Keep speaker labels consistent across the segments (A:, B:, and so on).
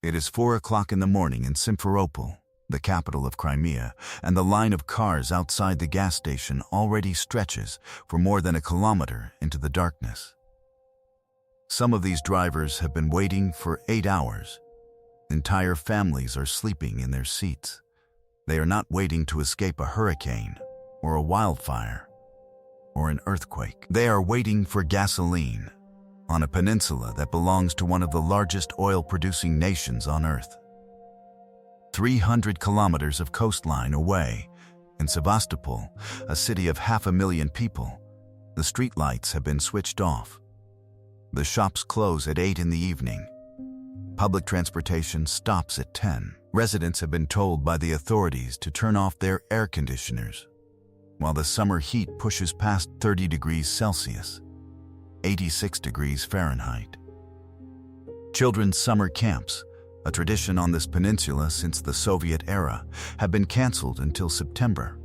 A: It is 4 o'clock in the morning in Simferopol, the capital of Crimea, and the line of cars outside the gas station already stretches for more than a kilometer into the darkness. Some of these drivers have been waiting for 8 hours. Entire families are sleeping in their seats. They are not waiting to escape a hurricane or a wildfire or an earthquake. They are waiting for gasoline on a peninsula that belongs to one of the largest oil-producing nations on Earth. 300 kilometers of coastline away, in Sevastopol, a city of 500,000 people, the streetlights have been switched off. The shops close at 8 in the evening. Public transportation stops at 10. Residents have been told by the authorities to turn off their air conditioners, while the summer heat pushes past 30 degrees Celsius, 86 degrees Fahrenheit. Children's summer camps, a tradition on this peninsula since the Soviet era, have been canceled until September.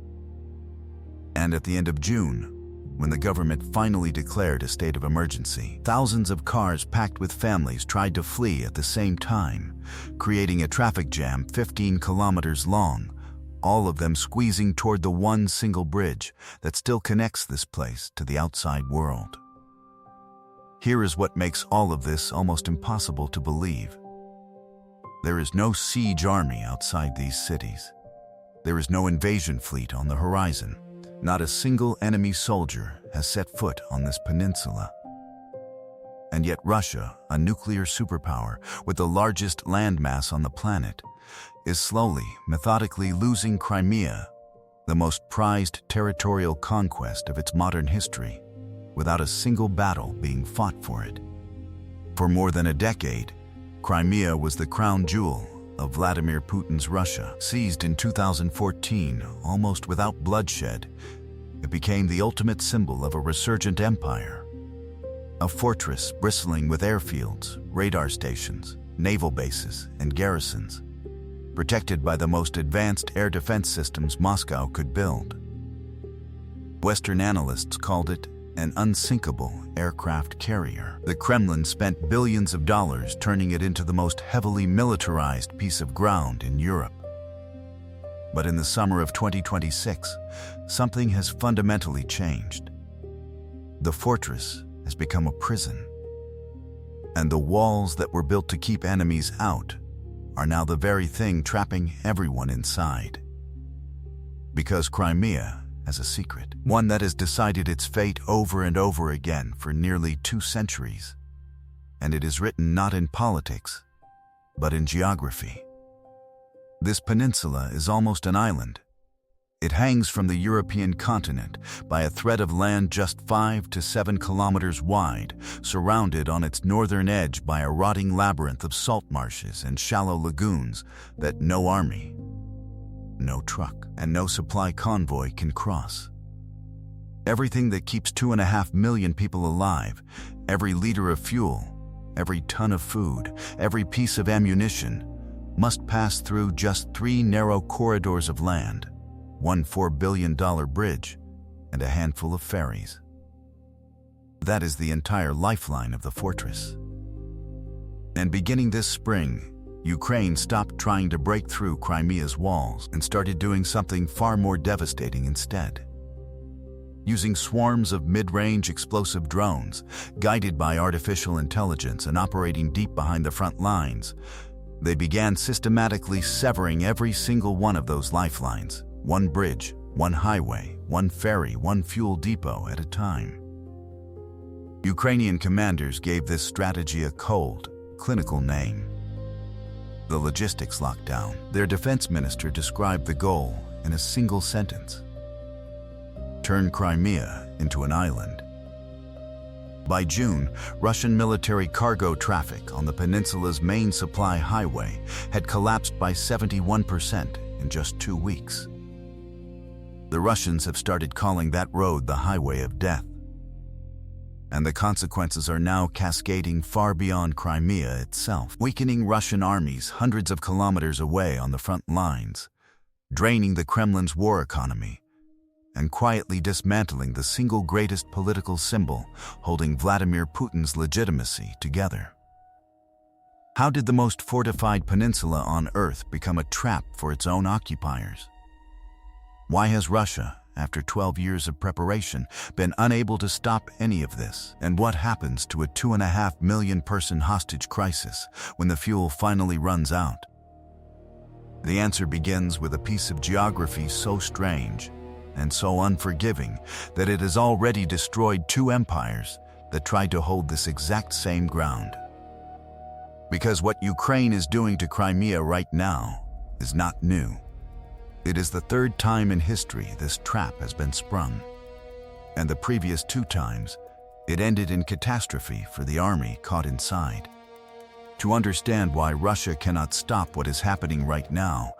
A: And at the end of June, when the government finally declared a state of emergency, thousands of cars packed with families tried to flee at the same time, creating a traffic jam 15 kilometers long, all of them squeezing toward the one single bridge that still connects this place to the outside world. Here is what makes all of this almost impossible to believe. There is no siege army outside these cities. There is no invasion fleet on the horizon. Not a single enemy soldier has set foot on this peninsula. And yet Russia, a nuclear superpower with the largest landmass on the planet, is slowly, methodically losing Crimea, the most prized territorial conquest of its modern history, without a single battle being fought for it. For more than a decade, Crimea was the crown jewel of Vladimir Putin's Russia. Seized in 2014, almost without bloodshed, it became the ultimate symbol of a resurgent empire. A fortress bristling with airfields, radar stations, naval bases, and garrisons, protected by the most advanced air defense systems Moscow could build. Western analysts called it an unsinkable aircraft carrier. The Kremlin spent billions of dollars turning it into the most heavily militarized piece of ground in Europe. But in the summer of 2026, something has fundamentally changed. The fortress has become a prison, and the walls that were built to keep enemies out are now the very thing trapping everyone inside. Because Crimea has a secret, one that has decided its fate over and over again for nearly 2 centuries, and it is written not in politics, but in geography. This peninsula is almost an island. It hangs from the European continent by a thread of land just 5 to 7 kilometers wide, surrounded on its northern edge by a rotting labyrinth of salt marshes and shallow lagoons that no army, no truck, and no supply convoy can cross. Everything that keeps 2.5 million people alive, every liter of fuel, every ton of food, every piece of ammunition, must pass through just 3 narrow corridors of land, one $4 billion bridge, and a handful of ferries. That is the entire lifeline of the fortress. And beginning this spring, Ukraine stopped trying to break through Crimea's walls and started doing something far more devastating instead. Using swarms of mid-range explosive drones, guided by artificial intelligence and operating deep behind the front lines, they began systematically severing every single one of those lifelines, one bridge, one highway, one ferry, one fuel depot at a time. Ukrainian commanders gave this strategy a cold, clinical name: the logistics lockdown. Their defense minister described the goal in a single sentence: turn Crimea into an island. By June, Russian military cargo traffic on the peninsula's main supply highway had collapsed by 71% in just 2 weeks. The Russians have started calling that road the highway of death. And the consequences are now cascading far beyond Crimea itself, weakening Russian armies hundreds of kilometers away on the front lines, draining the Kremlin's war economy, and quietly dismantling the single greatest political symbol holding Vladimir Putin's legitimacy together. How did the most fortified peninsula on Earth become a trap for its own occupiers? Why has Russia, after 12 years of preparation, been unable to stop any of this? And what happens to a 2.5 million person hostage crisis when the fuel finally runs out? The answer begins with a piece of geography so strange and so unforgiving that it has already destroyed two empires that tried to hold this exact same ground. Because what Ukraine is doing to Crimea right now is not new. It is the third time in history this trap has been sprung. And the previous two times, it ended in catastrophe for the army caught inside. To understand why Russia cannot stop what is happening right now,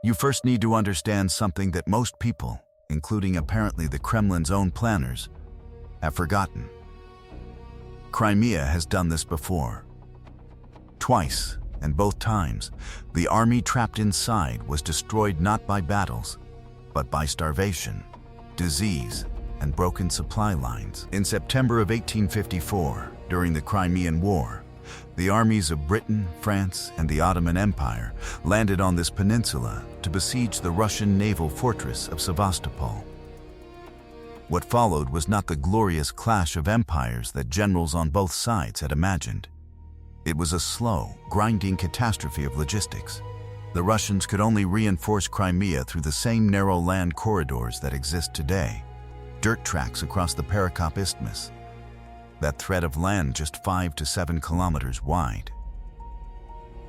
A: you first need to understand something that most people, including apparently the Kremlin's own planners, have forgotten. Crimea has done this before. Twice, and both times, the army trapped inside was destroyed not by battles, but by starvation, disease, and broken supply lines. In September of 1854, during the Crimean War, the armies of Britain, France, and the Ottoman Empire landed on this peninsula to besiege the Russian naval fortress of Sevastopol. What followed was not the glorious clash of empires that generals on both sides had imagined. It was a slow, grinding catastrophe of logistics. The Russians could only reinforce Crimea through the same narrow land corridors that exist today, dirt tracks across the Perekop Isthmus, that thread of land just 5 to 7 kilometers wide.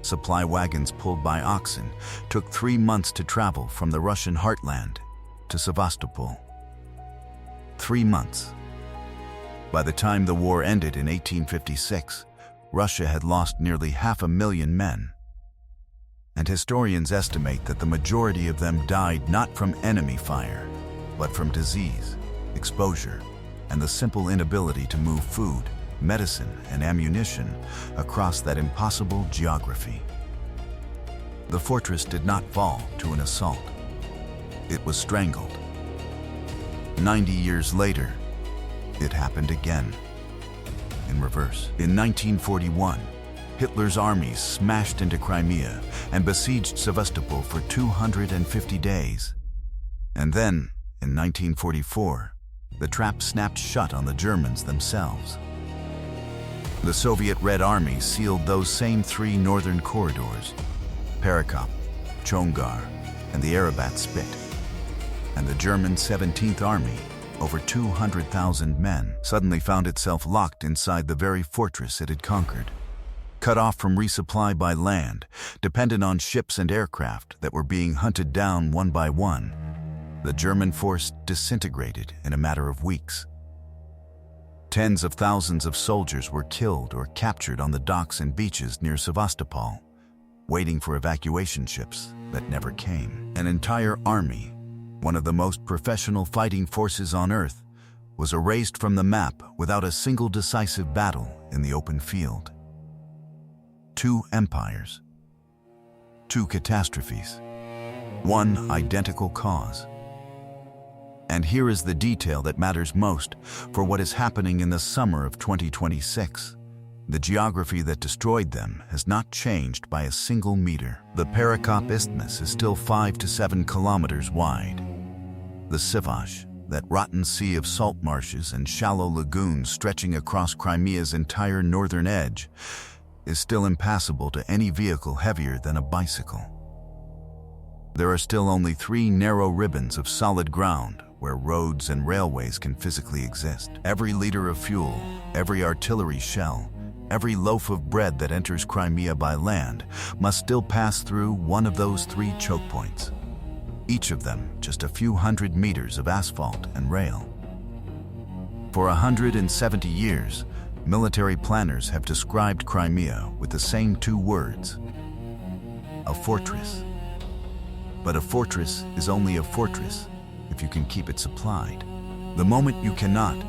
A: Supply wagons pulled by oxen took 3 months to travel from the Russian heartland to Sevastopol. 3 months. By the time the war ended in 1856, Russia had lost nearly 500,000 men. And historians estimate that the majority of them died not from enemy fire, but from disease, exposure, and the simple inability to move food, medicine, and ammunition across that impossible geography. The fortress did not fall to an assault. It was strangled. 90 years later, it happened again. In reverse. In 1941, Hitler's armies smashed into Crimea and besieged Sevastopol for 250 days. And then, in 1944, the trap snapped shut on the Germans themselves. The Soviet Red Army sealed those same 3 northern corridors, Perekop, Chongar, and the Arabat Spit. And the German 17th Army, over 200,000 men, suddenly found itself locked inside the very fortress it had conquered. Cut off from resupply by land, dependent on ships and aircraft that were being hunted down one by one, the German force disintegrated in a matter of weeks. Tens of thousands of soldiers were killed or captured on the docks and beaches near Sevastopol, waiting for evacuation ships that never came. An entire army, one of the most professional fighting forces on Earth, was erased from the map without a single decisive battle in the open field. 2 empires. 2 catastrophes. 1 identical cause. And here is the detail that matters most for what is happening in the summer of 2026. The geography that destroyed them has not changed by a single meter. The Perekop Isthmus is still 5 to 7 kilometers wide. The Sivash, that rotten sea of salt marshes and shallow lagoons stretching across Crimea's entire northern edge, is still impassable to any vehicle heavier than a bicycle. There are still only 3 narrow ribbons of solid ground where roads and railways can physically exist. Every liter of fuel, every artillery shell, every loaf of bread that enters Crimea by land must still pass through one of those 3 choke points. Each of them just a few hundred meters of asphalt and rail. For 170 years, military planners have described Crimea with the same 2 words: a fortress. But a fortress is only a fortress if you can keep it supplied. The moment you cannot,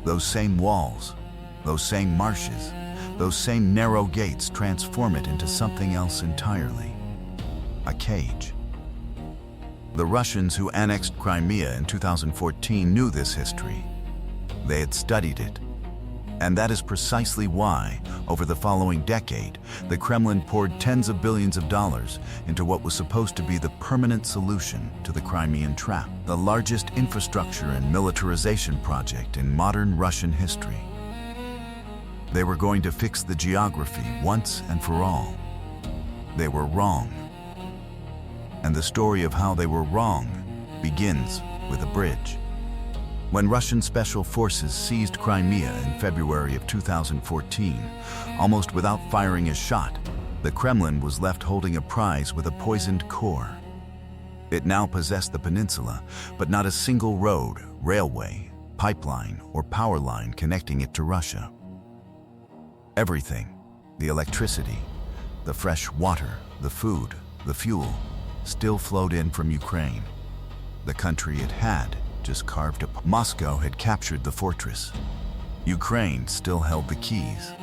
A: those same walls, those same marshes, those same narrow gates transform it into something else entirely: a cage. The Russians who annexed Crimea in 2014 knew this history. They had studied it. And that is precisely why, over the following decade, the Kremlin poured tens of billions of dollars into what was supposed to be the permanent solution to the Crimean trap, the largest infrastructure and militarization project in modern Russian history. They were going to fix the geography once and for all. They were wrong. And the story of how they were wrong begins with a bridge. When Russian special forces seized Crimea in February of 2014, almost without firing a shot, the Kremlin was left holding a prize with a poisoned core. It now possessed the peninsula, but not a single road, railway, pipeline, or power line connecting it to Russia. Everything, the electricity, the fresh water, the food, the fuel, still flowed in from Ukraine. The country it had just carved up. Moscow had captured the fortress. Ukraine still held the keys.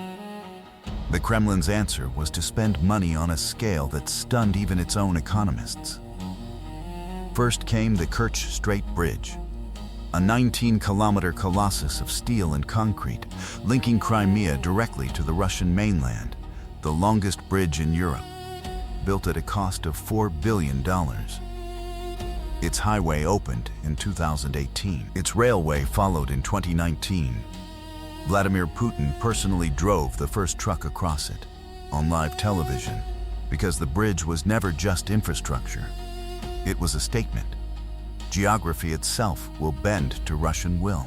A: The Kremlin's answer was to spend money on a scale that stunned even its own economists. First came the Kerch Strait Bridge, a 19-kilometer colossus of steel and concrete, linking Crimea directly to the Russian mainland, the longest bridge in Europe, built at a cost of $4 billion. Its highway opened in 2018. Its railway followed in 2019. Vladimir Putin personally drove the first truck across it, on live television, because the bridge was never just infrastructure. It was a statement. Geography itself will bend to Russian will.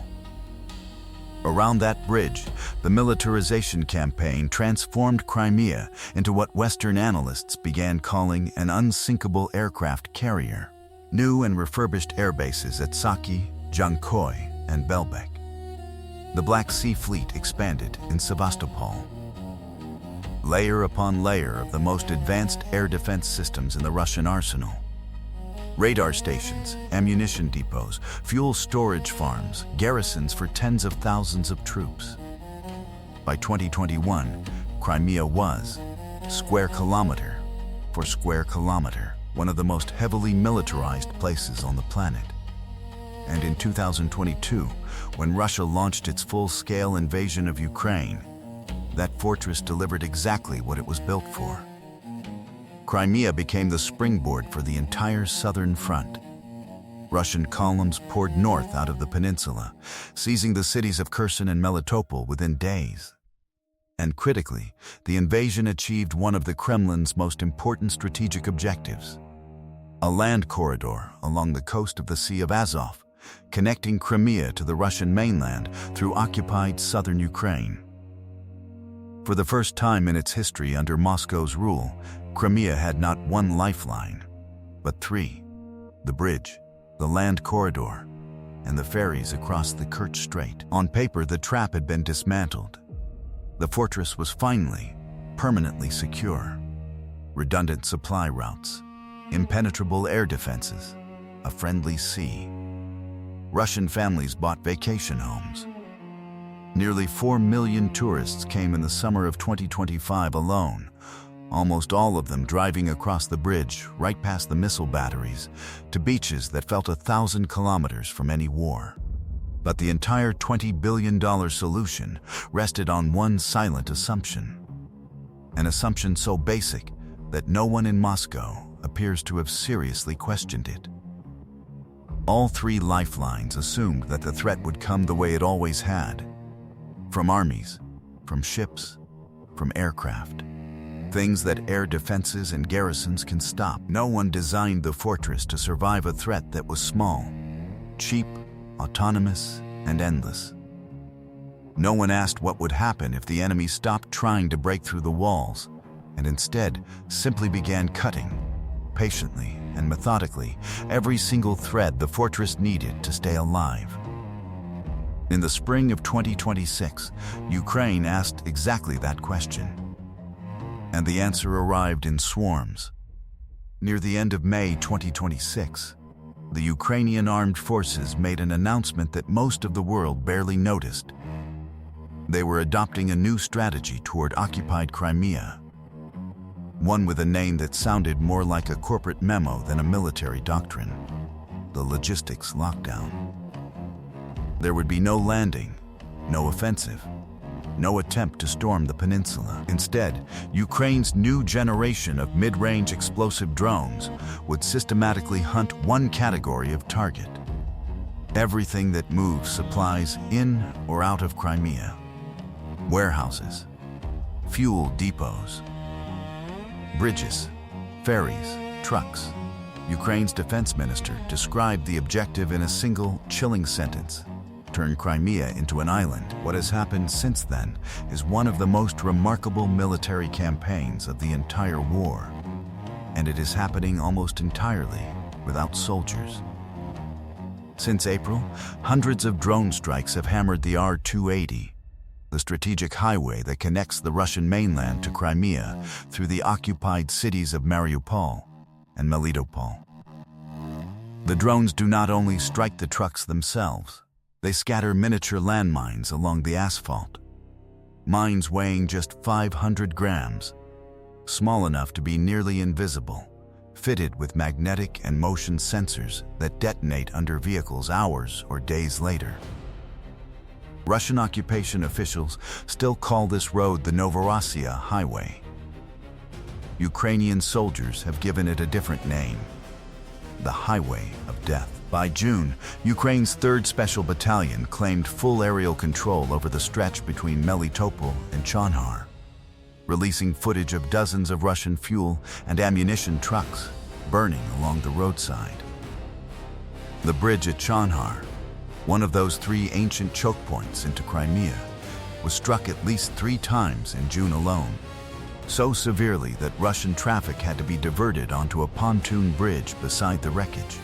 A: Around that bridge, the militarization campaign transformed Crimea into what Western analysts began calling an unsinkable aircraft carrier. New and refurbished airbases at Saki, Jankoy, and Belbek. The Black Sea Fleet expanded in Sevastopol. Layer upon layer of the most advanced air defense systems in the Russian arsenal. Radar stations, ammunition depots, fuel storage farms, garrisons for tens of thousands of troops. By 2021, Crimea was, square kilometer for square kilometer, one of the most heavily militarized places on the planet. And in 2022, when Russia launched its full-scale invasion of Ukraine, that fortress delivered exactly what it was built for. Crimea became the springboard for the entire southern front. Russian columns poured north out of the peninsula, seizing the cities of Kherson and Melitopol within days. And critically, the invasion achieved one of the Kremlin's most important strategic objectives: a land corridor along the coast of the Sea of Azov, connecting Crimea to the Russian mainland through occupied southern Ukraine. For the first time in its history under Moscow's rule, Crimea had not one lifeline, but three: the bridge, the land corridor, and the ferries across the Kerch Strait. On paper, the trap had been dismantled. The fortress was finally, permanently secure. Redundant supply routes, impenetrable air defenses, a friendly sea. Russian families bought vacation homes. Nearly 4 million tourists came in the summer of 2025 alone, almost all of them driving across the bridge right past the missile batteries to beaches that felt 1,000 kilometers from any war. But the entire $20 billion solution rested on one silent assumption. An assumption so basic that no one in Moscow appears to have seriously questioned it. All three lifelines assumed that the threat would come the way it always had. From armies, from ships, from aircraft. Things that air defenses and garrisons can stop. No one designed the fortress to survive a threat that was small, cheap, autonomous, and endless. No one asked what would happen if the enemy stopped trying to break through the walls and instead simply began cutting, patiently and methodically, every single thread the fortress needed to stay alive. In the spring of 2026, Ukraine asked exactly that question. And the answer arrived in swarms. Near the end of May 2026, the Ukrainian armed forces made an announcement that most of the world barely noticed. They were adopting a new strategy toward occupied Crimea, one with a name that sounded more like a corporate memo than a military doctrine: the logistics lockdown. There would be no landing, no offensive, no attempt to storm the peninsula. Instead, Ukraine's new generation of mid-range explosive drones would systematically hunt one category of target: everything that moves supplies in or out of Crimea. Warehouses, fuel depots, bridges, ferries, trucks. Ukraine's defense minister described the objective in a single, chilling sentence: turn Crimea into an island. What has happened since then is one of the most remarkable military campaigns of the entire war, and it is happening almost entirely without soldiers. Since April, hundreds of drone strikes have hammered the R-280, the strategic highway that connects the Russian mainland to Crimea through the occupied cities of Mariupol and Melitopol. The drones do not only strike the trucks themselves, they scatter miniature landmines along the asphalt. Mines weighing just 500 grams, small enough to be nearly invisible, fitted with magnetic and motion sensors that detonate under vehicles hours or days later. Russian occupation officials still call this road the Novorossiya Highway. Ukrainian soldiers have given it a different name: the Highway of Death. By June, Ukraine's 3rd Special Battalion claimed full aerial control over the stretch between Melitopol and Chonhar, releasing footage of dozens of Russian fuel and ammunition trucks burning along the roadside. The bridge at Chonhar, one of those 3 ancient choke points into Crimea, was struck at least 3 times in June alone, so severely that Russian traffic had to be diverted onto a pontoon bridge beside the wreckage.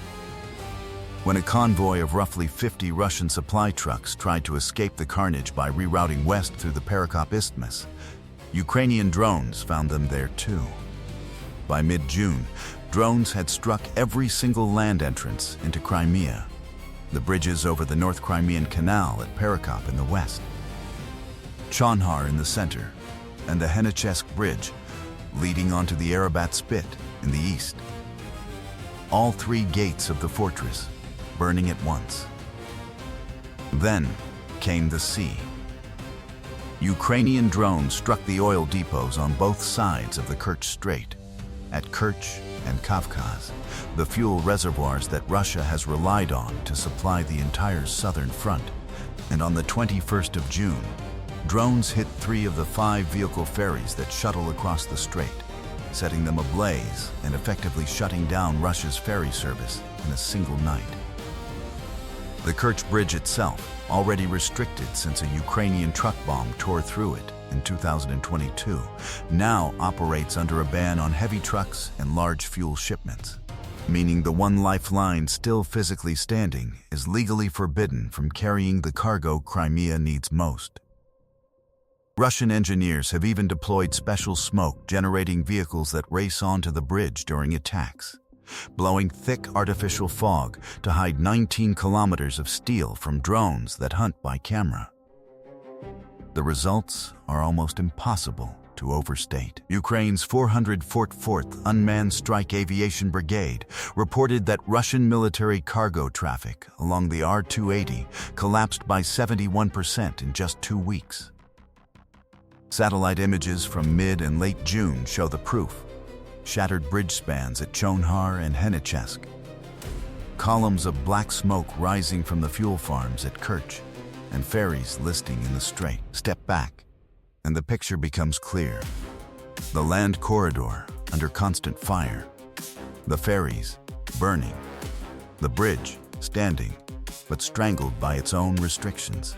A: When a convoy of roughly 50 Russian supply trucks tried to escape the carnage by rerouting west through the Perekop Isthmus, Ukrainian drones found them there too. By mid-June, drones had struck every single land entrance into Crimea: the bridges over the North Crimean Canal at Perekop in the west, Chonhar in the center, and the Henichesk Bridge leading onto the Arabat Spit in the east. All 3 gates of the fortress burning at once. Then came the sea. Ukrainian drones struck the oil depots on both sides of the Kerch Strait, at Kerch and Kavkaz, the fuel reservoirs that Russia has relied on to supply the entire southern front. And on the 21st of June, drones hit 3 of the 5 vehicle ferries that shuttle across the strait, setting them ablaze and effectively shutting down Russia's ferry service in a single night. The Kerch Bridge itself, already restricted since a Ukrainian truck bomb tore through it in 2022, now operates under a ban on heavy trucks and large fuel shipments, meaning the one lifeline still physically standing is legally forbidden from carrying the cargo Crimea needs most. Russian engineers have even deployed special smoke-generating vehicles that race onto the bridge during attacks, blowing thick artificial fog to hide 19 kilometers of steel from drones that hunt by camera. The results are almost impossible to overstate. Ukraine's 444th Unmanned Strike Aviation Brigade reported that Russian military cargo traffic along the R-280 collapsed by 71% in just 2 weeks. Satellite images from mid and late June show the proof: shattered bridge spans at Chonhar and Henichesk, columns of black smoke rising from the fuel farms at Kerch, and ferries listing in the strait. Step back, and the picture becomes clear. The land corridor under constant fire, the ferries burning, the bridge standing, but strangled by its own restrictions.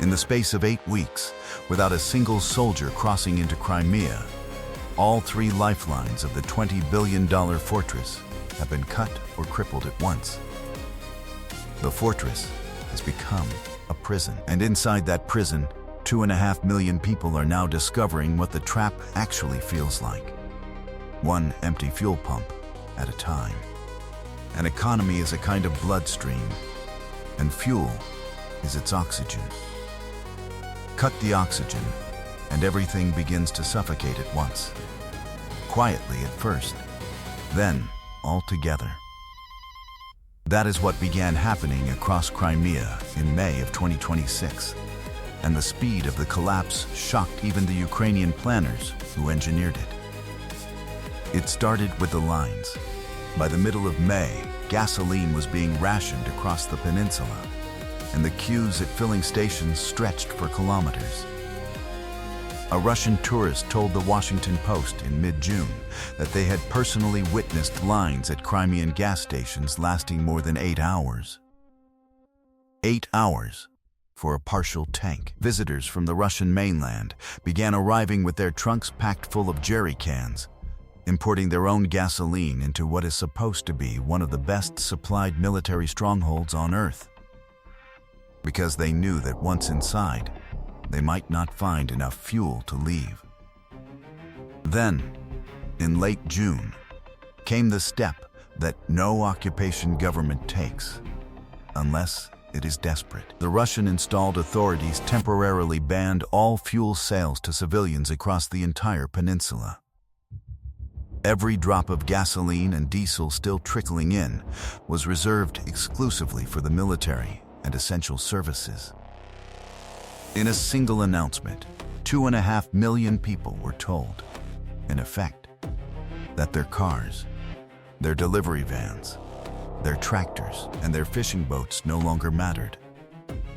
A: In the space of 8 weeks, without a single soldier crossing into Crimea, all 3 lifelines of the $20 billion fortress have been cut or crippled at once. The fortress has become a prison, and inside that prison, 2.5 million people are now discovering what the trap actually feels like. One empty fuel pump at a time. An economy is a kind of bloodstream, and fuel is its oxygen. Cut the oxygen, and everything begins to suffocate at once. Quietly at first, then all together. That is what began happening across Crimea in May of 2026. and the speed of the collapse shocked even the Ukrainian planners who engineered it. It started with the lines. By the middle of May, gasoline was being rationed across the peninsula, and the queues at filling stations stretched for kilometers. A Russian tourist told the Washington Post in mid-June that they had personally witnessed lines at Crimean gas stations lasting more than 8 hours. 8 hours for a partial tank. Visitors from the Russian mainland began arriving with their trunks packed full of jerry cans, importing their own gasoline into what is supposed to be one of the best supplied military strongholds on Earth. Because they knew that once inside, they might not find enough fuel to leave. Then, in late June, came the step that no occupation government takes, unless it is desperate. The Russian-installed authorities temporarily banned all fuel sales to civilians across the entire peninsula. Every drop of gasoline and diesel still trickling in was reserved exclusively for the military and essential services. In a single announcement, 2.5 million people were told, in effect, that their cars, their delivery vans, their tractors, and their fishing boats no longer mattered.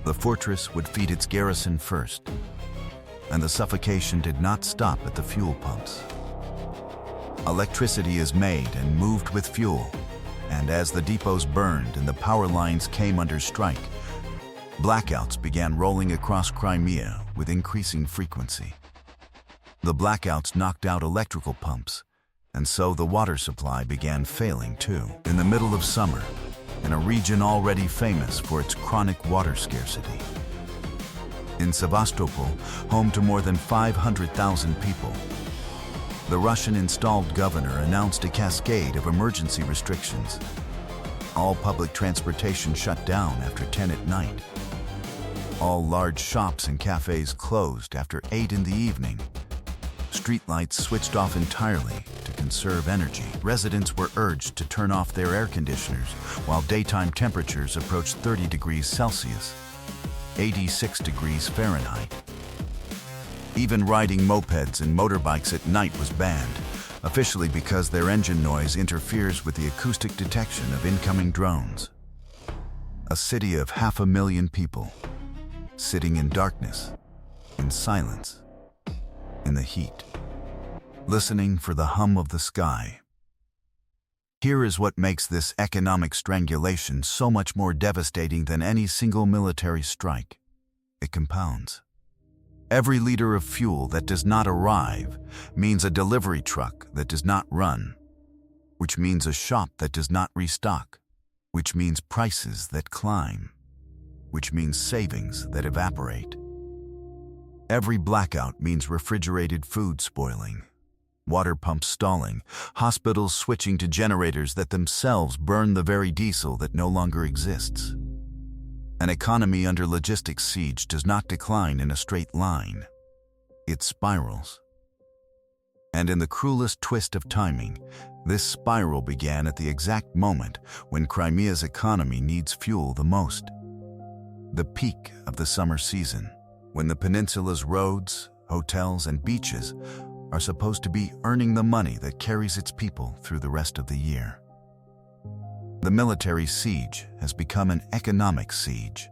A: The fortress would feed its garrison first, and the suffocation did not stop at the fuel pumps. Electricity is made and moved with fuel, and as the depots burned and the power lines came under strike, blackouts began rolling across Crimea with increasing frequency. The blackouts knocked out electrical pumps, and so the water supply began failing too. In the middle of summer, in a region already famous for its chronic water scarcity. In Sevastopol, home to more than 500,000 people, the Russian-installed governor announced a cascade of emergency restrictions. All public transportation shut down after 10 at night. All large shops and cafes closed after 8 in the evening. Streetlights switched off entirely to conserve energy. Residents were urged to turn off their air conditioners while daytime temperatures approached 30 degrees Celsius, 86 degrees Fahrenheit. Even riding mopeds and motorbikes at night was banned, officially because their engine noise interferes with the acoustic detection of incoming drones. A city of 500,000 people, sitting in darkness, in silence, in the heat, listening for the hum of the sky. Here is what makes this economic strangulation so much more devastating than any single military strike. It compounds. Every liter of fuel that does not arrive means a delivery truck that does not run, which means a shop that does not restock, which means prices that climb, which means savings that evaporate. Every blackout means refrigerated food spoiling, water pumps stalling, hospitals switching to generators that themselves burn the very diesel that no longer exists. An economy under logistics siege does not decline in a straight line. It spirals. And in the cruelest twist of timing, this spiral began at the exact moment when Crimea's economy needs fuel the most. The peak of the summer season, when the peninsula's roads, hotels, and beaches are supposed to be earning the money that carries its people through the rest of the year. The military siege has become an economic siege.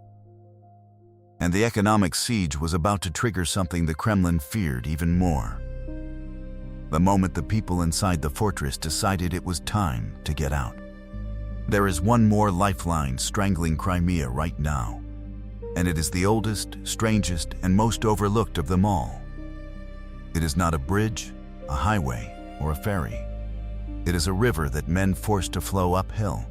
A: And the economic siege was about to trigger something the Kremlin feared even more. The moment the people inside the fortress decided it was time to get out. There is one more lifeline strangling Crimea right now, and it is the oldest, strangest, and most overlooked of them all. It is not a bridge, a highway, or a ferry. It is a river that men forced to flow uphill,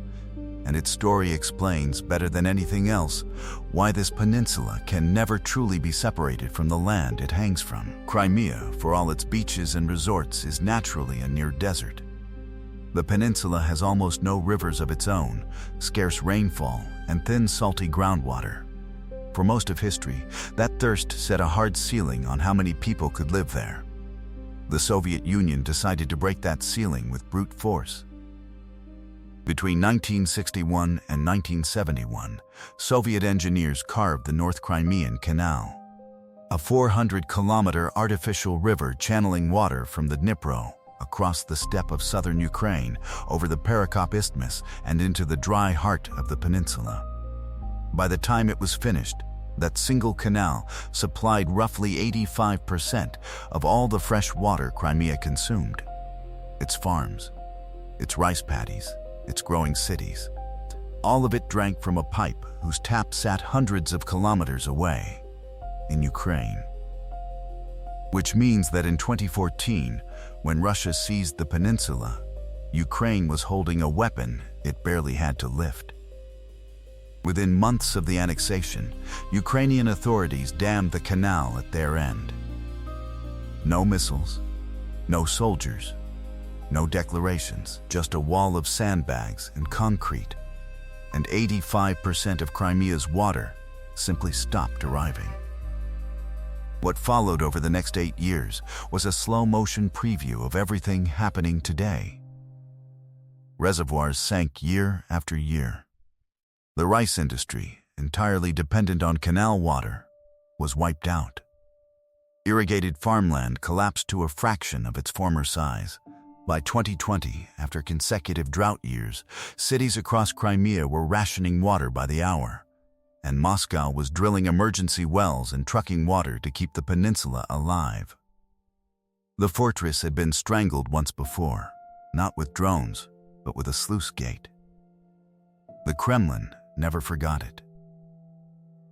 A: and its story explains, better than anything else, why this peninsula can never truly be separated from the land it hangs from. Crimea, for all its beaches and resorts, is naturally a near desert. The peninsula has almost no rivers of its own, scarce rainfall, and thin salty groundwater. For most of history, that thirst set a hard ceiling on how many people could live there. The Soviet Union decided to break that ceiling with brute force. Between 1961 and 1971, Soviet engineers carved the North Crimean Canal. a 400-kilometer artificial river channeling water from the Dnipro across the steppe of southern Ukraine, over the Perekop Isthmus, and into the dry heart of the peninsula. By the time it was finished, that single canal supplied roughly 85% of all the fresh water Crimea consumed. Its farms, its rice paddies, its growing cities, all of it drank from a pipe whose tap sat hundreds of kilometers away, in Ukraine. Which means that in 2014, when Russia seized the peninsula, Ukraine was holding a weapon it barely had to lift. Within months of the annexation, Ukrainian authorities dammed the canal at their end. No missiles, no soldiers, no declarations, just a wall of sandbags and concrete, and 85% of Crimea's water simply stopped arriving. What followed over the next 8 years was a slow-motion preview of everything happening today. Reservoirs sank year after year. The rice industry, entirely dependent on canal water, was wiped out. Irrigated farmland collapsed to a fraction of its former size. By 2020, after consecutive drought years, cities across Crimea were rationing water by the hour, and Moscow was drilling emergency wells and trucking water to keep the peninsula alive. The fortress had been strangled once before, not with drones, but with a sluice gate. The Kremlin never forgot it.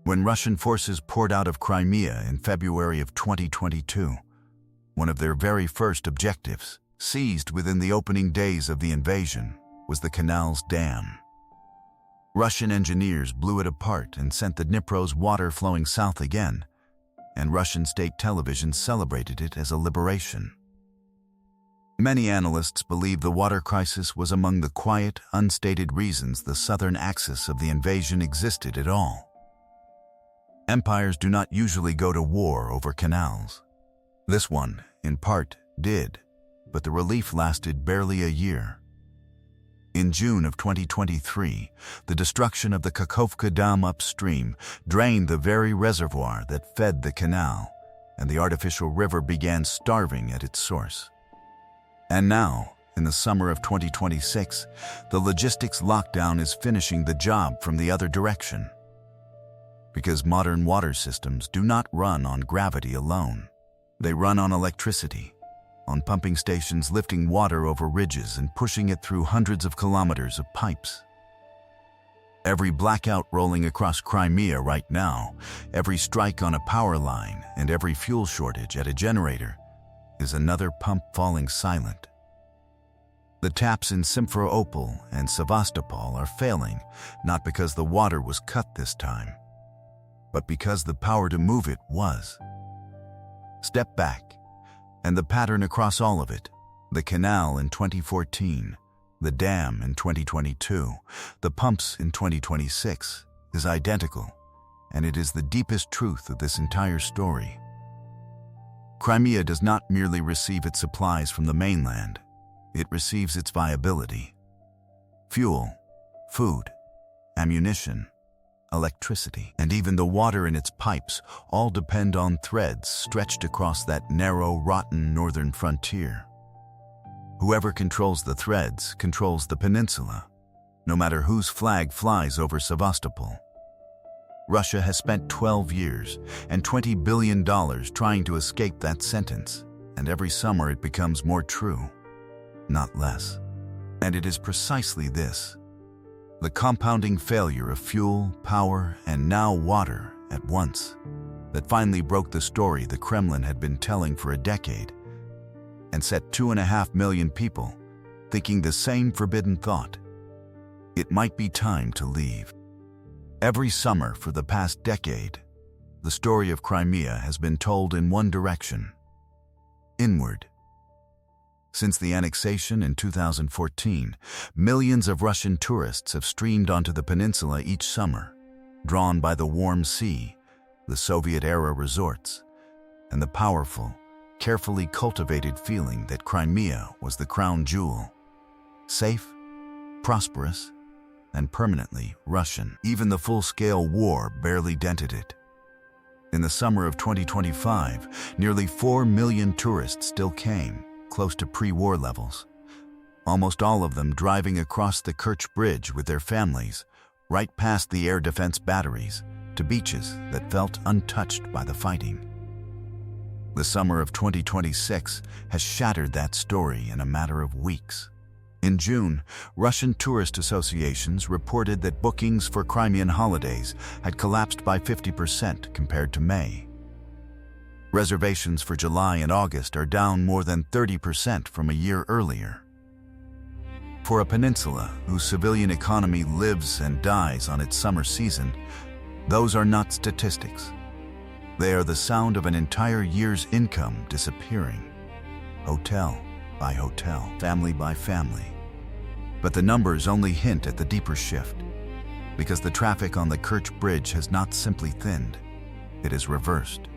A: When Russian forces poured out of Crimea in February of 2022, one of their very first objectives, seized within the opening days of the invasion, was the canal's dam. Russian engineers blew it apart and sent the Dnipro's water flowing south again, and Russian state television celebrated it as a liberation. Many analysts believe the water crisis was among the quiet, unstated reasons the southern axis of the invasion existed at all. Empires do not usually go to war over canals. This one, in part, did, but the relief lasted barely a year. In June of 2023, the destruction of the Kakhovka Dam upstream drained the very reservoir that fed the canal, and the artificial river began starving at its source. And now, in the summer of 2026, the logistics lockdown is finishing the job from the other direction. Because modern water systems do not run on gravity alone. They run on electricity, on pumping stations lifting water over ridges and pushing it through hundreds of kilometers of pipes. Every blackout rolling across Crimea right now, every strike on a power line, and every fuel shortage at a generator is another pump falling silent. The taps in Simferopol and Sevastopol are failing, not because the water was cut this time, but because the power to move it was. Step back, and the pattern across all of it, the canal in 2014, the dam in 2022, the pumps in 2026, is identical, and it is the deepest truth of this entire story. Crimea does not merely receive its supplies from the mainland, it receives its viability. Fuel, food, ammunition, electricity, and even the water in its pipes all depend on threads stretched across that narrow, rotten northern frontier. Whoever controls the threads controls the peninsula, no matter whose flag flies over Sevastopol. Russia has spent 12 years and $20 billion trying to escape that sentence, and every summer it becomes more true, not less. And it is precisely this, the compounding failure of fuel, power, and now water at once, that finally broke the story the Kremlin had been telling for a decade, and set 2.5 million people thinking the same forbidden thought. It might be time to leave. Every summer for the past decade, the story of Crimea has been told in one direction, inward. Since the annexation in 2014, millions of Russian tourists have streamed onto the peninsula each summer, drawn by the warm sea, the Soviet-era resorts, and the powerful, carefully cultivated feeling that Crimea was the crown jewel, safe, prosperous, and permanently Russian. Even the full-scale war barely dented it. In the summer of 2025, nearly 4 million tourists still came, close to pre-war levels. Almost all of them driving across the Kerch Bridge with their families, right past the air defense batteries, to beaches that felt untouched by the fighting. The summer of 2026 has shattered that story in a matter of weeks. In June, Russian tourist associations reported that bookings for Crimean holidays had collapsed by 50% compared to May. Reservations for July and August are down more than 30% from a year earlier. For a peninsula whose civilian economy lives and dies on its summer season, those are not statistics. They are the sound of an entire year's income disappearing, hotel by hotel, family by family. But the numbers only hint at the deeper shift, because the traffic on the Kerch Bridge has not simply thinned, it is reversed.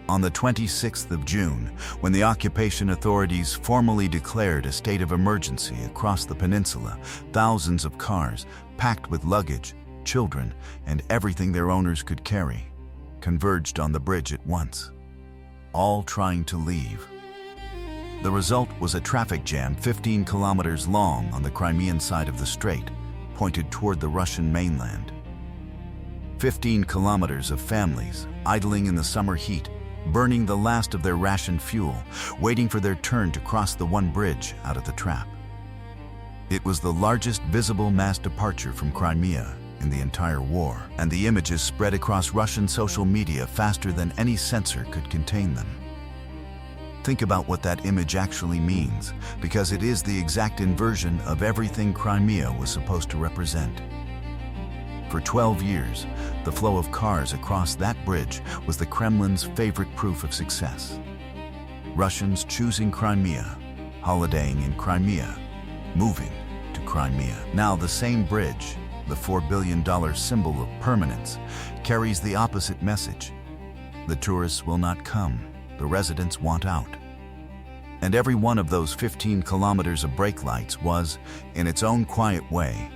A: On the 26th of June, when the occupation authorities formally declared a state of emergency across the peninsula, thousands of cars, packed with luggage, children, and everything their owners could carry, converged on the bridge at once, all trying to leave. The result was a traffic jam 15 kilometers long on the Crimean side of the strait, pointed toward the Russian mainland. 15 kilometers of families idling in the summer heat, burning the last of their rationed fuel, waiting for their turn to cross the one bridge out of the trap. It was the largest visible mass departure from Crimea in the entire war, and the images spread across Russian social media faster than any censor could contain them. Think about what that image actually means, because it is the exact inversion of everything Crimea was supposed to represent. For 12 years, the flow of cars across that bridge was the Kremlin's favorite proof of success. Russians choosing Crimea, holidaying in Crimea, moving to Crimea. Now the same bridge, the $4 billion symbol of permanence, carries the opposite message. The tourists will not come. The residents want out. And every one of those 15 kilometers of brake lights was, in its own quiet way,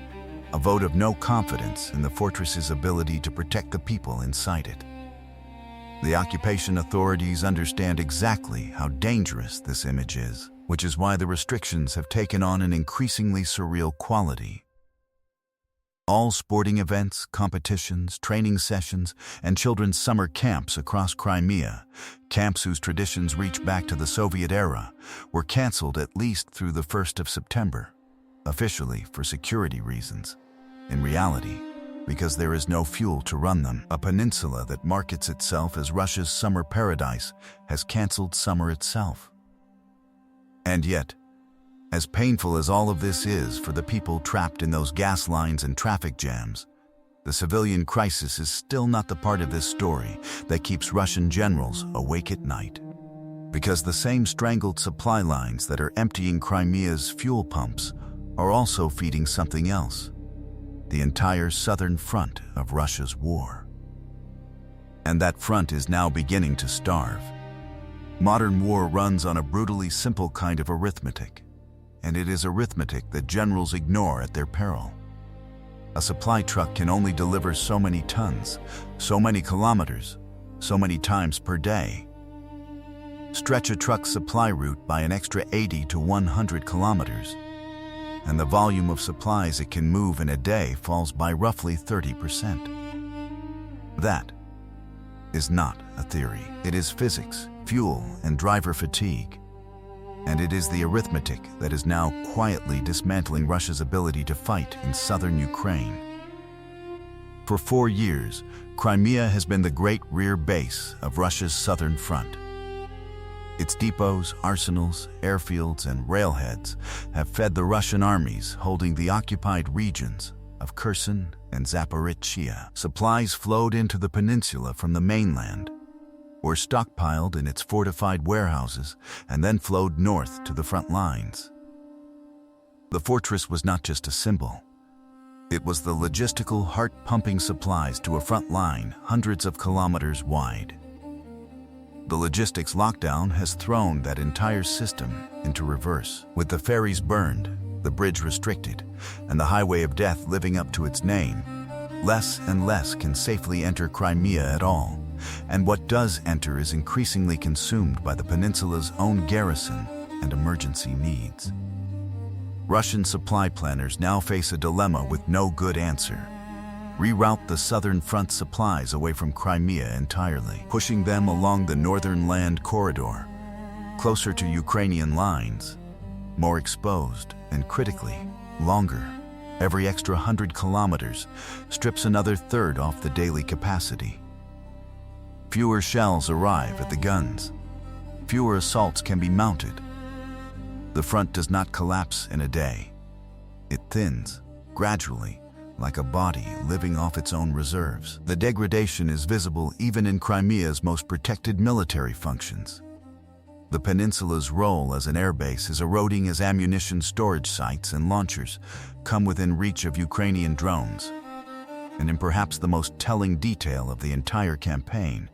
A: a vote of no confidence in the fortress's ability to protect the people inside it. The occupation authorities understand exactly how dangerous this image is, which is why the restrictions have taken on an increasingly surreal quality. All sporting events, competitions, training sessions, and children's summer camps across Crimea, camps whose traditions reach back to the Soviet era, were canceled at least through the 1st of September, officially for security reasons. In reality, because there is no fuel to run them, a peninsula that markets itself as Russia's summer paradise has canceled summer itself. And yet, as painful as all of this is for the people trapped in those gas lines and traffic jams, the civilian crisis is still not the part of this story that keeps Russian generals awake at night. Because the same strangled supply lines that are emptying Crimea's fuel pumps are also feeding something else: the entire southern front of Russia's war. And that front is now beginning to starve. Modern war runs on a brutally simple kind of arithmetic, and it is arithmetic that generals ignore at their peril. A supply truck can only deliver so many tons, so many kilometers, so many times per day. Stretch a truck's supply route by an extra 80 to 100 kilometers, and the volume of supplies it can move in a day falls by roughly 30%. That is not a theory. It is physics, fuel, and driver fatigue. And it is the arithmetic that is now quietly dismantling Russia's ability to fight in southern Ukraine. For 4 years, Crimea has been the great rear base of Russia's southern front. Its depots, arsenals, airfields, and railheads have fed the Russian armies holding the occupied regions of Kherson and Zaporizhzhia. Supplies flowed into the peninsula from the mainland, were stockpiled in its fortified warehouses, and then flowed north to the front lines. The fortress was not just a symbol. It was the logistical, heart-pumping supplies to a front line hundreds of kilometers wide. The logistics lockdown has thrown that entire system into reverse. With the ferries burned, the bridge restricted, and the highway of death living up to its name, less and less can safely enter Crimea at all, and what does enter is increasingly consumed by the peninsula's own garrison and emergency needs. Russian supply planners now face a dilemma with no good answer. Reroute the southern front supplies away from Crimea entirely, pushing them along the northern land corridor, closer to Ukrainian lines, more exposed and critically longer. Every extra 100 kilometers strips another third off the daily capacity. Fewer shells arrive at the guns. Fewer assaults can be mounted. The front does not collapse in a day. It thins, gradually, like a body living off its own reserves. The degradation is visible even in Crimea's most protected military functions. The peninsula's role as an airbase is eroding as ammunition storage sites and launchers come within reach of Ukrainian drones. And in perhaps the most telling detail of the entire campaign,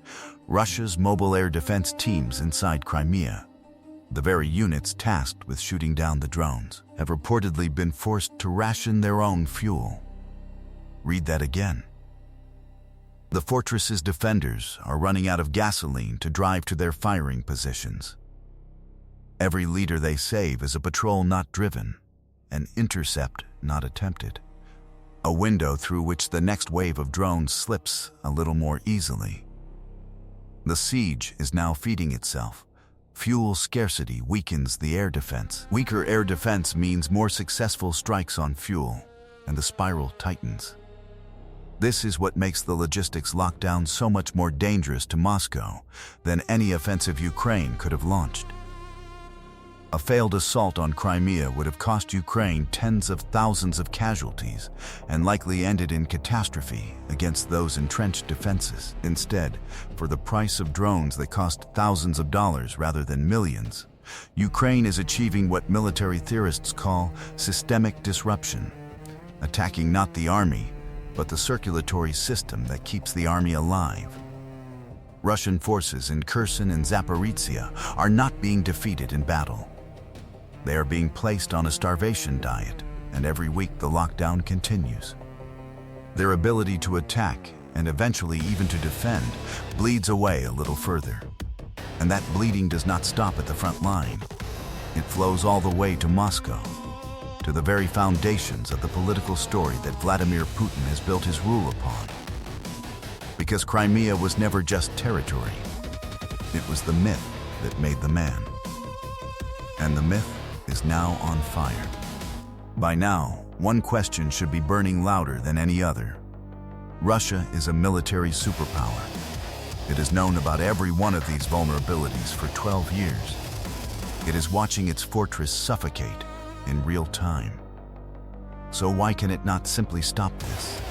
A: Russia's mobile air defense teams inside Crimea, the very units tasked with shooting down the drones, have reportedly been forced to ration their own fuel. Read that again. The fortress's defenders are running out of gasoline to drive to their firing positions. Every liter they save is a patrol not driven, an intercept not attempted, a window through which the next wave of drones slips a little more easily. The siege is now feeding itself. Fuel scarcity weakens the air defense. Weaker air defense means more successful strikes on fuel, and the spiral tightens. This is what makes the logistics lockdown so much more dangerous to Moscow than any offensive Ukraine could have launched. A failed assault on Crimea would have cost Ukraine tens of thousands of casualties and likely ended in catastrophe against those entrenched defenses. Instead, for the price of drones that cost thousands of dollars rather than millions, Ukraine is achieving what military theorists call systemic disruption, attacking not the army, but the circulatory system that keeps the army alive. Russian forces in Kherson and Zaporizhia are not being defeated in battle. They are being placed on a starvation diet, and every week the lockdown continues. Their ability to attack, and eventually even to defend, bleeds away a little further. And that bleeding does not stop at the front line. It flows all the way to Moscow, to the very foundations of the political story that Vladimir Putin has built his rule upon. Because Crimea was never just territory. It was the myth that made the man. And the myth is now on fire. By now, one question should be burning louder than any other. Russia is a military superpower. It has known about every one of these vulnerabilities for 12 years. It is watching its fortress suffocate in real time. So why can it not simply stop this?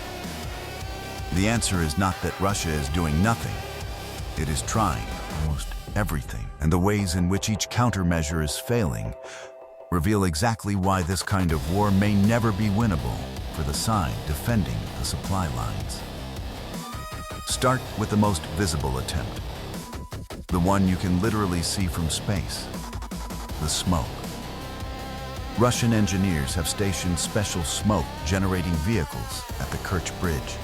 A: The answer is not that Russia is doing nothing. It is trying almost everything, and the ways in which each countermeasure is failing reveal exactly why this kind of war may never be winnable for the side defending the supply lines. Start with the most visible attempt, the one you can literally see from space, the smoke. Russian engineers have stationed special smoke-generating vehicles at the Kerch Bridge.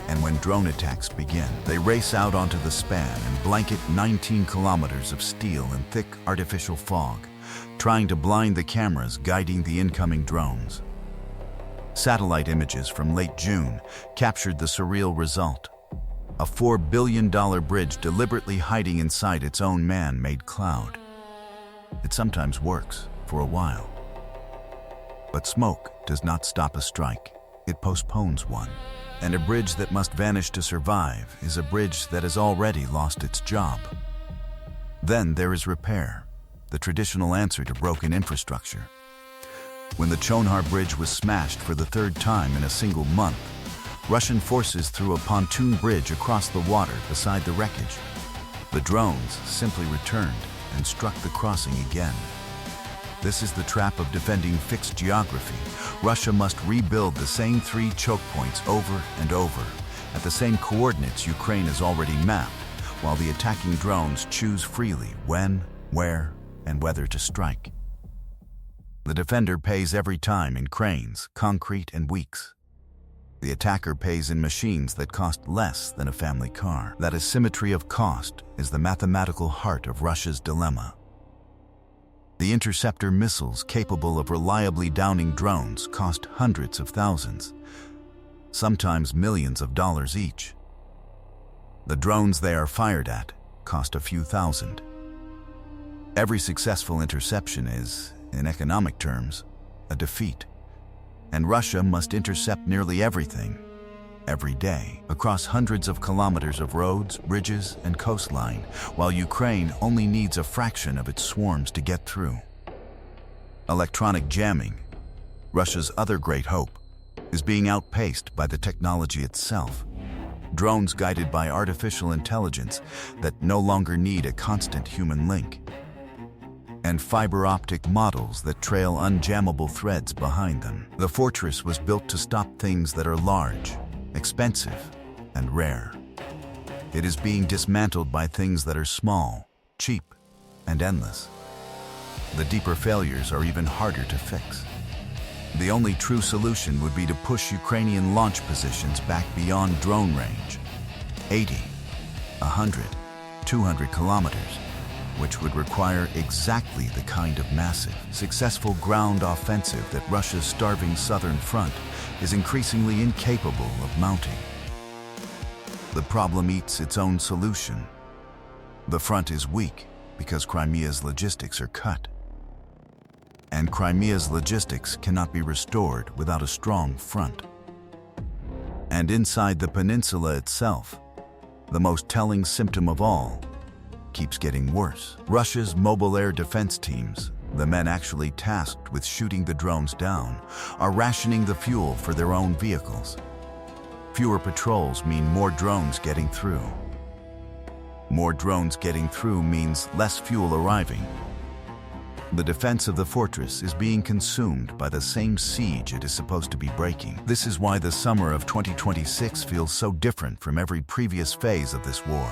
A: And when drone attacks begin, they race out onto the span and blanket 19 kilometers of steel in thick artificial fog, trying to blind the cameras guiding the incoming drones. Satellite images from late June captured the surreal result: a $4 billion bridge deliberately hiding inside its own man-made cloud. It sometimes works for a while. But smoke does not stop a strike. It postpones one. And a bridge that must vanish to survive is a bridge that has already lost its job. Then there is repair, the traditional answer to broken infrastructure. When the Chonhar Bridge was smashed for the third time in a single month, Russian forces threw a pontoon bridge across the water beside the wreckage. The drones simply returned and struck the crossing again. This is the trap of defending fixed geography. Russia must rebuild the same 3 choke points over and over, at the same coordinates Ukraine has already mapped, while the attacking drones choose freely when, where, and whether to strike. The defender pays every time in cranes, concrete, and weeks. The attacker pays in machines that cost less than a family car. That asymmetry of cost is the mathematical heart of Russia's dilemma. The interceptor missiles capable of reliably downing drones cost hundreds of thousands, sometimes millions of dollars each. The drones they are fired at cost a few thousand. Every successful interception is, in economic terms, a defeat. And Russia must intercept nearly everything, every day, across hundreds of kilometers of roads, bridges, and coastline, while Ukraine only needs a fraction of its swarms to get through. Electronic jamming, Russia's other great hope, is being outpaced by the technology itself. Drones guided by artificial intelligence that no longer need a constant human link. And fiber optic models that trail unjammable threads behind them. The fortress was built to stop things that are large, expensive, and rare. It is being dismantled by things that are small, cheap, and endless. The deeper failures are even harder to fix. The only true solution would be to push Ukrainian launch positions back beyond drone range, 80, 100, 200 kilometers, which would require exactly the kind of massive, successful ground offensive that Russia's starving southern front is increasingly incapable of mounting. The problem eats its own solution. The front is weak because Crimea's logistics are cut. And Crimea's logistics cannot be restored without a strong front. And inside the peninsula itself, the most telling symptom of all, keeps getting worse. Russia's mobile air defense teams, the men actually tasked with shooting the drones down, are rationing the fuel for their own vehicles. Fewer patrols mean more drones getting through. More drones getting through means less fuel arriving. The defense of the fortress is being consumed by the same siege it is supposed to be breaking. This is why the summer of 2026 feels so different from every previous phase of this war.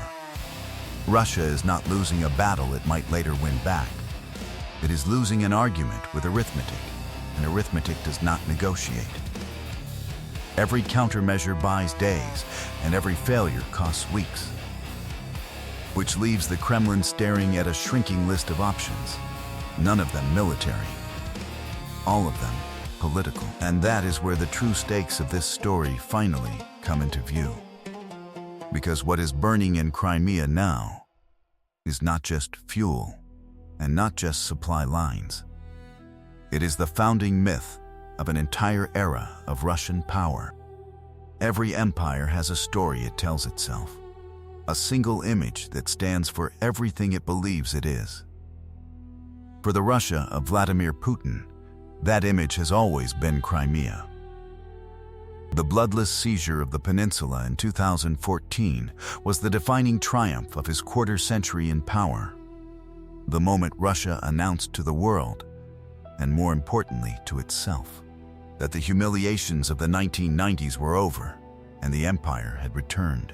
A: Russia is not losing a battle it might later win back. It is losing an argument with arithmetic, and arithmetic does not negotiate. Every countermeasure buys days, and every failure costs weeks. Which leaves the Kremlin staring at a shrinking list of options, none of them military, all of them political. And that is where the true stakes of this story finally come into view. Because what is burning in Crimea now is not just fuel and not just supply lines. It is the founding myth of an entire era of Russian power. Every empire has a story it tells itself, a single image that stands for everything it believes it is. For the Russia of Vladimir Putin, that image has always been Crimea. The bloodless seizure of the peninsula in 2014 was the defining triumph of his quarter-century in power. The moment Russia announced to the world, and more importantly to itself, that the humiliations of the 1990s were over and the empire had returned.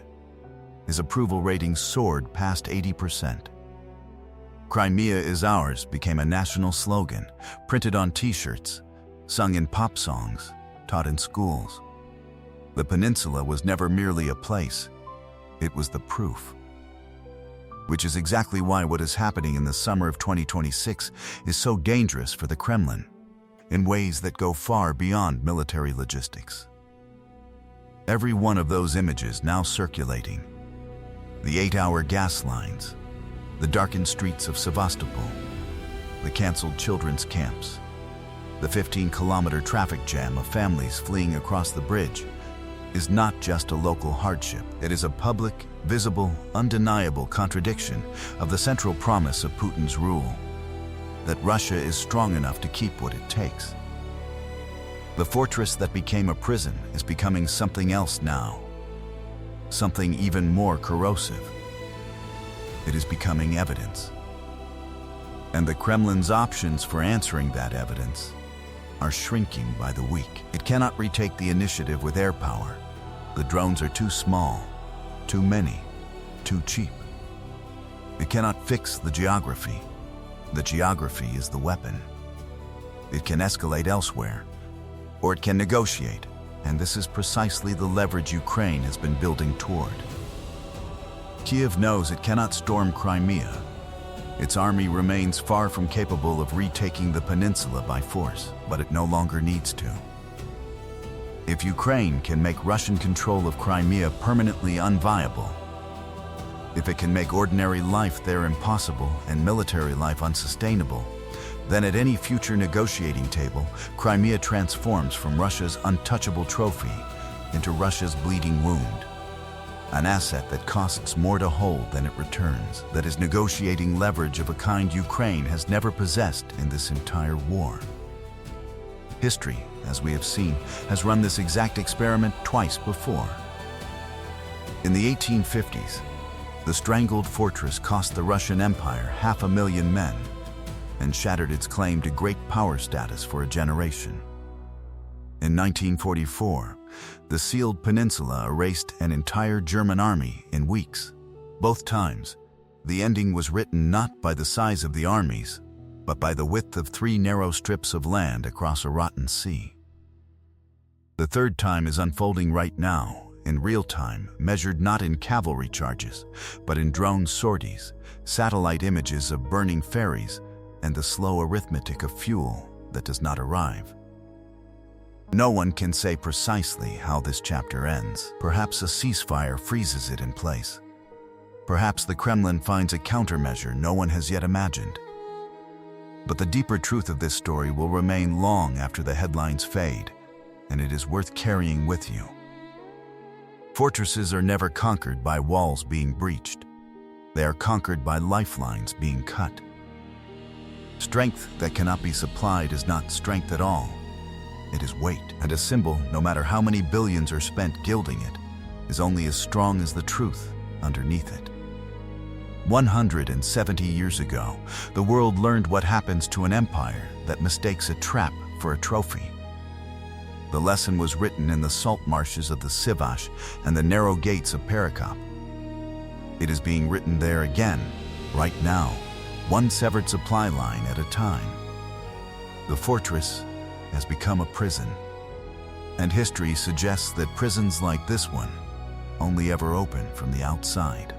A: His approval rating soared past 80%. Crimea is ours became a national slogan, printed on t-shirts, sung in pop songs, taught in schools. The peninsula was never merely a place, it was the proof. Which is exactly why what is happening in the summer of 2026 is so dangerous for the Kremlin, in ways that go far beyond military logistics. Every one of those images now circulating, the 8-hour gas lines, the darkened streets of Sevastopol, the canceled children's camps, the 15-kilometer traffic jam of families fleeing across the bridge, is not just a local hardship. It is a public, visible, undeniable contradiction of the central promise of Putin's rule, that Russia is strong enough to keep what it takes. The fortress that became a prison is becoming something else now, something even more corrosive. It is becoming evidence. And the Kremlin's options for answering that evidence are shrinking by the week. It cannot retake the initiative with air power. The drones are too small, too many, too cheap. It cannot fix the geography. The geography is the weapon. It can escalate elsewhere, or it can negotiate, And this is precisely the leverage Ukraine has been building toward. Kiev knows it cannot storm Crimea. Its army remains far from capable of retaking the peninsula by force, but it no longer needs to. If Ukraine can make Russian control of Crimea permanently unviable, if it can make ordinary life there impossible and military life unsustainable, then at any future negotiating table, Crimea transforms from Russia's untouchable trophy into Russia's bleeding wound. An asset that costs more to hold than it returns, that is negotiating leverage of a kind Ukraine has never possessed in this entire war. History, as we have seen, has run this exact experiment twice before. In the 1850s, the strangled fortress cost the Russian Empire 500,000 men and shattered its claim to great power status for a generation. In 1944, the sealed peninsula erased an entire German army in weeks. Both times, the ending was written not by the size of the armies, but by the width of 3 narrow strips of land across a rotten sea. The third time is unfolding right now, in real time, measured not in cavalry charges, but in drone sorties, satellite images of burning ferries, and the slow arithmetic of fuel that does not arrive. No one can say precisely how this chapter ends. Perhaps a ceasefire freezes it in place. Perhaps the Kremlin finds a countermeasure no one has yet imagined. But the deeper truth of this story will remain long after the headlines fade, and it is worth carrying with you. Fortresses are never conquered by walls being breached. They are conquered by lifelines being cut. Strength that cannot be supplied is not strength at all. It is weight, and a symbol, no matter how many billions are spent gilding it, is only as strong as the truth underneath it. 170 years ago, the world learned what happens to an empire that mistakes a trap for a trophy. The lesson was written in the salt marshes of the Sivash and the narrow gates of Perekop. It is being written there again, right now, one severed supply line at a time. The fortress has become a prison, and history suggests that prisons like this one only ever open from the outside.